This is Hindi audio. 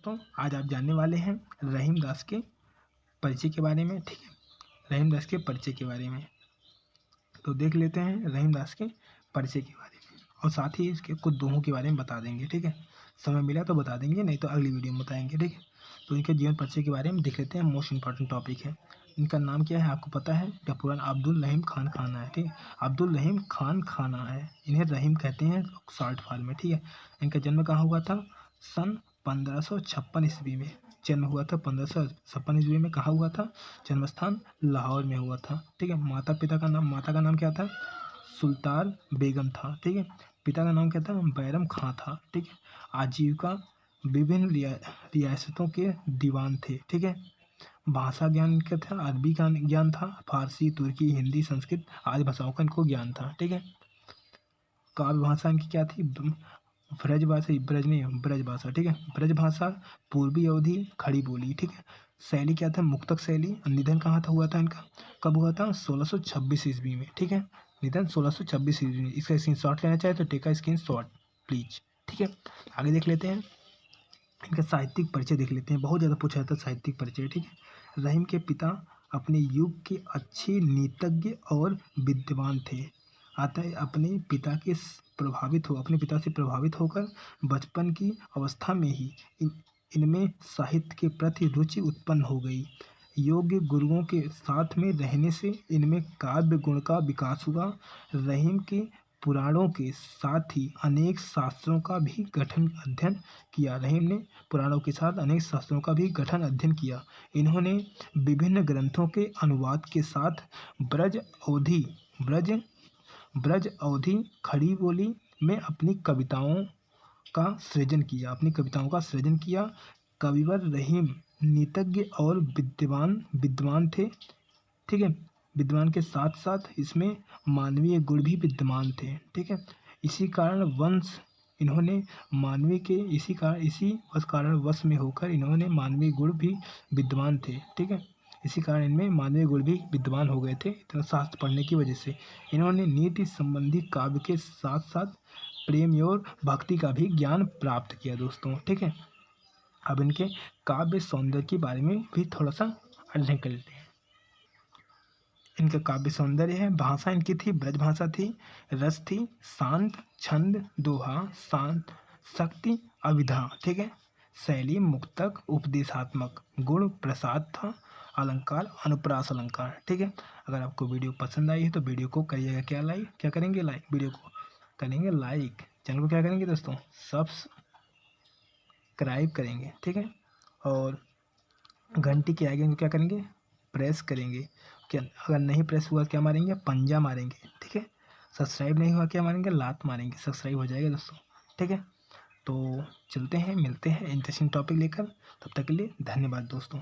दोस्तों, आज आप जानने वाले हैं रहीम दास के परिचय के बारे में। ठीक है, रहीम दास के परिचय के बारे में तो देख लेते हैं रहीम दास के परिचय के बारे में, और साथ ही इसके कुछ दोहों के बारे में बता देंगे। ठीक है, समय मिला तो बता देंगे, नहीं तो अगली वीडियो में बताएंगे। ठीक है, तो इनके जीवन परिचय के बारे में देख लेते हैं। मोस्ट इंपॉर्टेंट टॉपिक है। इनका नाम क्या है आपको पता है? इनका पूरा अब्दुल रहीम खान खाना है। ठीक है, अब्दुल रहीम खान खाना है, इन्हें रहीम कहते हैं शॉर्ट फॉर्म में। ठीक है, इनका जन्म कहाँ हुआ था? सन 1556 ईस्वी में जन्म हुआ था। 1556 ईस्वी में कहाँ हुआ था? जन्म स्थान लाहौर में हुआ था। ठीक है, माता का नाम क्या था? सुल्तान बेगम था। ठीक है, पिता का नाम क्या था? बैरम खां था। ठीक है, आजीविका विभिन्न रियासतों के दीवान थे। ठीक है, भाषा ज्ञान क्या था? अरबी का ज्ञान था, फारसी, तुर्की, हिंदी, संस्कृत आदि भाषाओं का इनको ज्ञान था। ठीक है, काव्य भाषा इनकी क्या थी? ब्रज भाषा। ठीक है, ब्रज भाषा, पूर्वी अवधि, खड़ी बोली। ठीक है, शैली क्या था? मुक्तक शैली। निधन कहाँ था हुआ था इनका? कब हुआ था? 1626 ईस्वी में। ठीक है, निधन 1626 ईस्वी में। इसका स्क्रीन शॉट लेना चाहे तो टेक का स्क्रीन शॉट प्लीज। ठीक है, आगे देख लेते हैं इनका साहित्यिक परिचय देख लेते हैं। बहुत ज़्यादा पूछा जाता है साहित्यिक परिचय। ठीक है, रहीम के पिता अपने युग के अच्छे नीतज्ञ और विद्वान थे। अतः अपने पिता से प्रभावित होकर बचपन की अवस्था में ही इनमें साहित्य के प्रति रुचि उत्पन्न हो गई। योग्य गुरुओं के साथ में रहने से इनमें काव्य गुण का विकास हुआ। रहीम के पुराणों के साथ ही अनेक शास्त्रों का भी अध्ययन किया। रहीम ने पुराणों के साथ अनेक शास्त्रों का भी अध्ययन किया। इन्होंने विभिन्न ग्रंथों के अनुवाद के साथ ब्रज अवधि खड़ी बोली में अपनी कविताओं का सृजन किया। कविवर रहीम नीतज्ञ और विद्वान थे। ठीक है, विद्वान के साथ साथ इसमें मानवीय गुण भी विद्यमान थे। ठीक है, इसी कारणवश में होकर इन्होंने मानवीय गुण भी विद्वान थे। ठीक है, इसी कारण इनमें मानवीय गुण भी विद्वान हो गए थे। इतना शास्त्र पढ़ने की वजह से इन्होंने नीति संबंधी काव्य के साथ साथ प्रेम और भक्ति का भी ज्ञान प्राप्त किया दोस्तों। ठीक है, अब इनके काव्य सौंदर्य के बारे में भी थोड़ा सा अध्ययन कर लेते हैं। इनका काव्य सौंदर्य है। भाषा इनकी थी ब्रज भाषा थी। रस थी शांत, छंद दोहा, शांत, शक्ति अविधा। ठीक है, शैली मुक्तक उपदेशात्मक। गुण प्रसाद था। अलंकार अनुप्रास अलंकार। ठीक है, अगर आपको वीडियो पसंद आई है तो वीडियो को करिएगा क्या करेंगे? लाइक। वीडियो को करेंगे लाइक, चैनल को क्या करेंगे दोस्तों? सब्सक्राइब करेंगे। ठीक है, और घंटी के आगे क्या करेंगे? प्रेस करेंगे। क्या अगर नहीं प्रेस हुआ क्या मारेंगे? पंजा मारेंगे। ठीक है, सब्सक्राइब नहीं हुआ क्या मारेंगे? लात मारेंगे। सब्सक्राइब हो जाएगा दोस्तों। ठीक है, तो चलते हैं, मिलते हैं इंटरेस्टिंग टॉपिक लेकर। तब तक के लिए धन्यवाद दोस्तों।